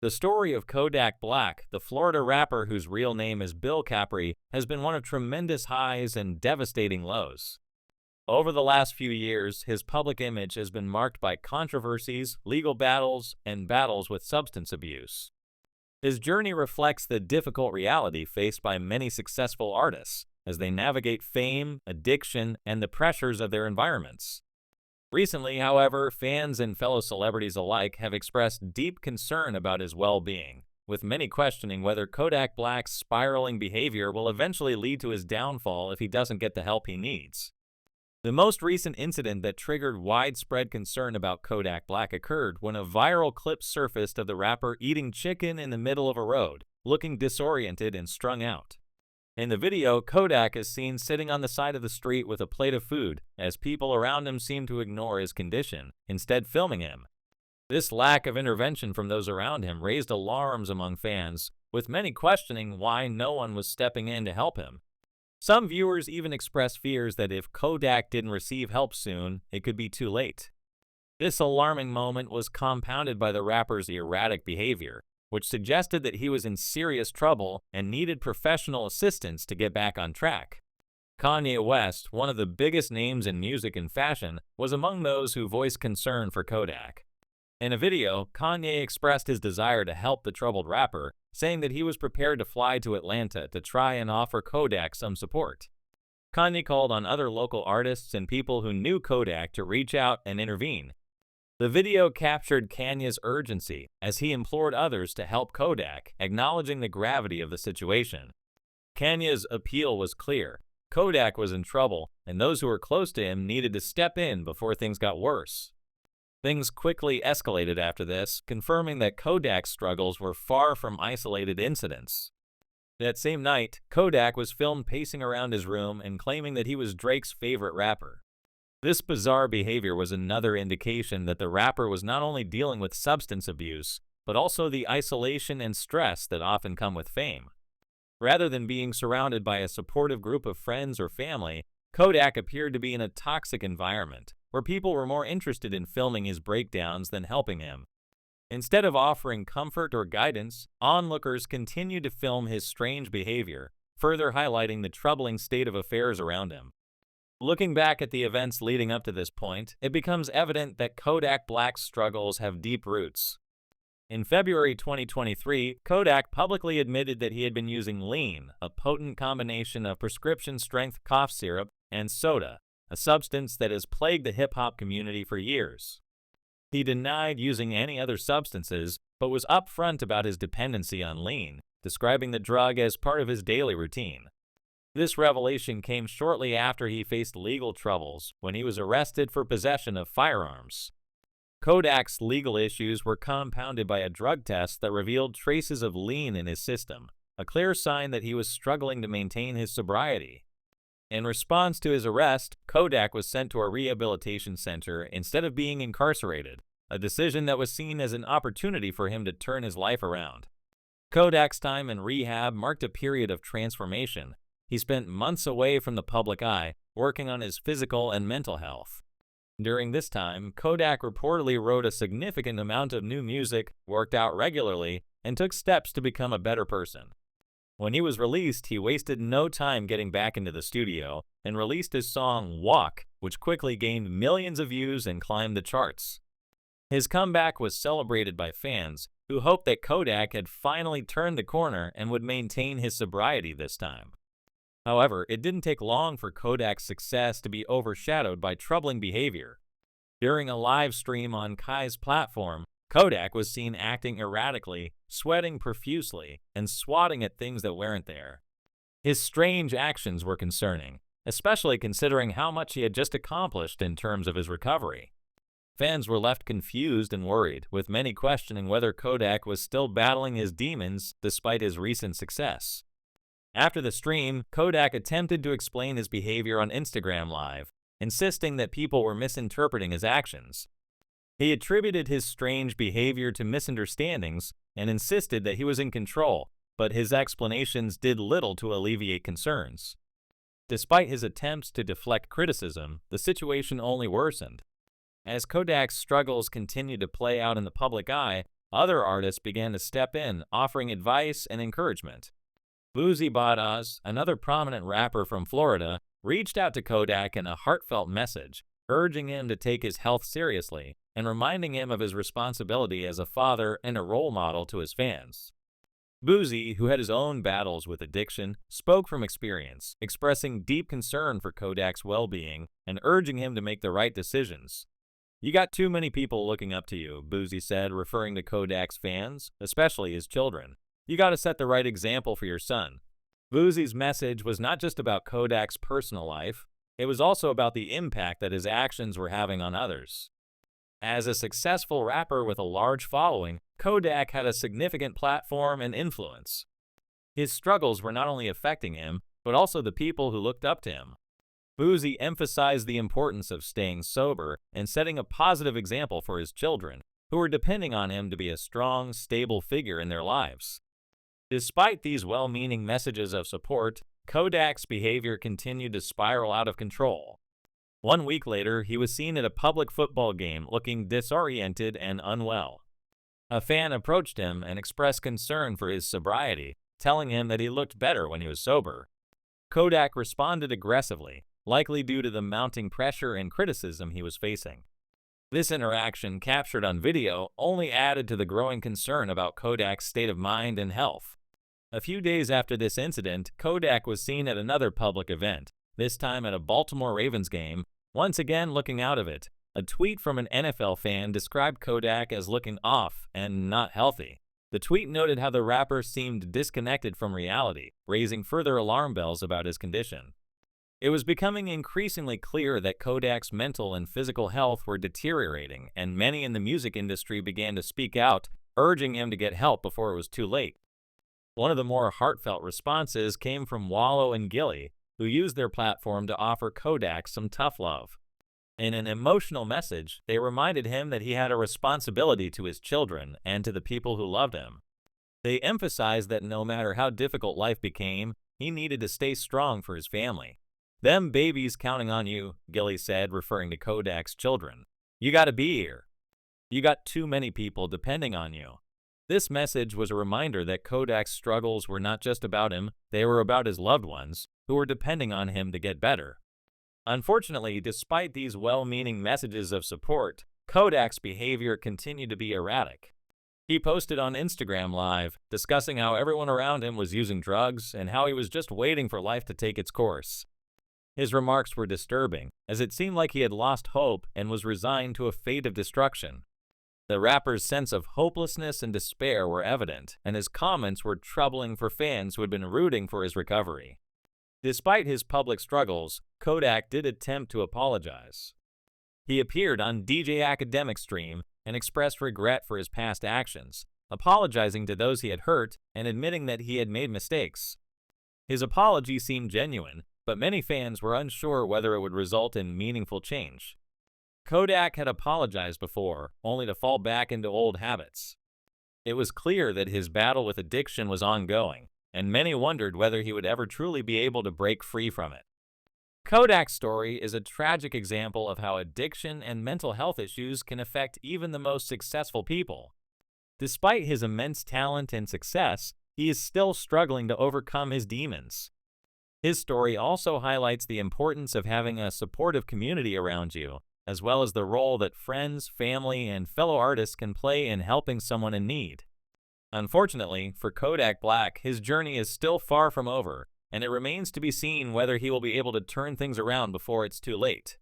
The story of Kodak Black, the Florida rapper whose real name is Bill Capri, has been one of tremendous highs and devastating lows. Over the last few years, his public image has been marked by controversies, legal battles, and battles with substance abuse. His journey reflects the difficult reality faced by many successful artists as they navigate fame, addiction, and the pressures of their environments. Recently, however, fans and fellow celebrities alike have expressed deep concern about his well-being, with many questioning whether Kodak Black's spiraling behavior will eventually lead to his downfall if he doesn't get the help he needs. The most recent incident that triggered widespread concern about Kodak Black occurred when a viral clip surfaced of the rapper eating chicken in the middle of a road, looking disoriented and strung out. In the video, Kodak is seen sitting on the side of the street with a plate of food, as people around him seem to ignore his condition, instead filming him. This lack of intervention from those around him raised alarms among fans, with many questioning why no one was stepping in to help him. Some viewers even expressed fears that if Kodak didn't receive help soon, it could be too late. This alarming moment was compounded by the rapper's erratic behavior, which suggested that he was in serious trouble and needed professional assistance to get back on track. Kanye West, one of the biggest names in music and fashion, was among those who voiced concern for Kodak. In a video, Kanye expressed his desire to help the troubled rapper, saying that he was prepared to fly to Atlanta to try and offer Kodak some support. Kanye called on other local artists and people who knew Kodak to reach out and intervene. The video captured Kanye's urgency as he implored others to help Kodak, acknowledging the gravity of the situation. Kanye's appeal was clear. Kodak was in trouble, and those who were close to him needed to step in before things got worse. Things quickly escalated after this, confirming that Kodak's struggles were far from isolated incidents. That same night, Kodak was filmed pacing around his room and claiming that he was Drake's favorite rapper. This bizarre behavior was another indication that the rapper was not only dealing with substance abuse, but also the isolation and stress that often come with fame. Rather than being surrounded by a supportive group of friends or family, Kodak appeared to be in a toxic environment, where people were more interested in filming his breakdowns than helping him. Instead of offering comfort or guidance, onlookers continued to film his strange behavior, further highlighting the troubling state of affairs around him. Looking back at the events leading up to this point, it becomes evident that Kodak Black's struggles have deep roots. In February 2023, Kodak publicly admitted that he had been using lean, a potent combination of prescription-strength cough syrup and soda, a substance that has plagued the hip-hop community for years. He denied using any other substances, but was upfront about his dependency on lean, describing the drug as part of his daily routine. This revelation came shortly after he faced legal troubles when he was arrested for possession of firearms. Kodak's legal issues were compounded by a drug test that revealed traces of lean in his system, a clear sign that he was struggling to maintain his sobriety. In response to his arrest, Kodak was sent to a rehabilitation center instead of being incarcerated, a decision that was seen as an opportunity for him to turn his life around. Kodak's time in rehab marked a period of transformation. He spent months away from the public eye, working on his physical and mental health. During this time, Kodak reportedly wrote a significant amount of new music, worked out regularly, and took steps to become a better person. When he was released, he wasted no time getting back into the studio and released his song Walk, which quickly gained millions of views and climbed the charts. His comeback was celebrated by fans, who hoped that Kodak had finally turned the corner and would maintain his sobriety this time. However, it didn't take long for Kodak's success to be overshadowed by troubling behavior. During a live stream on Kai's platform, Kodak was seen acting erratically, sweating profusely, and swatting at things that weren't there. His strange actions were concerning, especially considering how much he had just accomplished in terms of his recovery. Fans were left confused and worried, with many questioning whether Kodak was still battling his demons despite his recent success. After the stream, Kodak attempted to explain his behavior on Instagram Live, insisting that people were misinterpreting his actions. He attributed his strange behavior to misunderstandings and insisted that he was in control, but his explanations did little to alleviate concerns. Despite his attempts to deflect criticism, the situation only worsened. As Kodak's struggles continued to play out in the public eye, other artists began to step in, offering advice and encouragement. Boozy Badass, another prominent rapper from Florida, reached out to Kodak in a heartfelt message, urging him to take his health seriously and reminding him of his responsibility as a father and a role model to his fans. Boozy, who had his own battles with addiction, spoke from experience, expressing deep concern for Kodak's well-being and urging him to make the right decisions. "You got too many people looking up to you," Boozy said, referring to Kodak's fans, especially his children. "You got to set the right example for your son." Boozy's message was not just about Kodak's personal life, it was also about the impact that his actions were having on others. As a successful rapper with a large following, Kodak had a significant platform and influence. His struggles were not only affecting him, but also the people who looked up to him. Boozy emphasized the importance of staying sober and setting a positive example for his children, who were depending on him to be a strong, stable figure in their lives. Despite these well-meaning messages of support, Kodak's behavior continued to spiral out of control. 1 week later, he was seen at a public football game looking disoriented and unwell. A fan approached him and expressed concern for his sobriety, telling him that he looked better when he was sober. Kodak responded aggressively, likely due to the mounting pressure and criticism he was facing. This interaction, captured on video, only added to the growing concern about Kodak's state of mind and health. A few days after this incident, Kodak was seen at another public event, this time at a Baltimore Ravens game, once again looking out of it. A tweet from an NFL fan described Kodak as looking off and not healthy. The tweet noted how the rapper seemed disconnected from reality, raising further alarm bells about his condition. It was becoming increasingly clear that Kodak's mental and physical health were deteriorating, and many in the music industry began to speak out, urging him to get help before it was too late. One of the more heartfelt responses came from Wallow and Gilly, who used their platform to offer Kodak some tough love. In an emotional message, they reminded him that he had a responsibility to his children and to the people who loved him. They emphasized that no matter how difficult life became, he needed to stay strong for his family. "Them babies counting on you," Gilly said, referring to Kodak's children. "You gotta be here. You got too many people depending on you." This message was a reminder that Kodak's struggles were not just about him, they were about his loved ones, who were depending on him to get better. Unfortunately, despite these well-meaning messages of support, Kodak's behavior continued to be erratic. He posted on Instagram Live, discussing how everyone around him was using drugs and how he was just waiting for life to take its course. His remarks were disturbing, as it seemed like he had lost hope and was resigned to a fate of destruction. The rapper's sense of hopelessness and despair were evident, and his comments were troubling for fans who had been rooting for his recovery. Despite his public struggles, Kodak did attempt to apologize. He appeared on DJ Academic's stream and expressed regret for his past actions, apologizing to those he had hurt and admitting that he had made mistakes. His apology seemed genuine, but many fans were unsure whether it would result in meaningful change. Kodak had apologized before, only to fall back into old habits. It was clear that his battle with addiction was ongoing, and many wondered whether he would ever truly be able to break free from it. Kodak's story is a tragic example of how addiction and mental health issues can affect even the most successful people. Despite his immense talent and success, he is still struggling to overcome his demons. His story also highlights the importance of having a supportive community around you, as well as the role that friends, family, and fellow artists can play in helping someone in need. Unfortunately, for Kodak Black, his journey is still far from over, and it remains to be seen whether he will be able to turn things around before it's too late.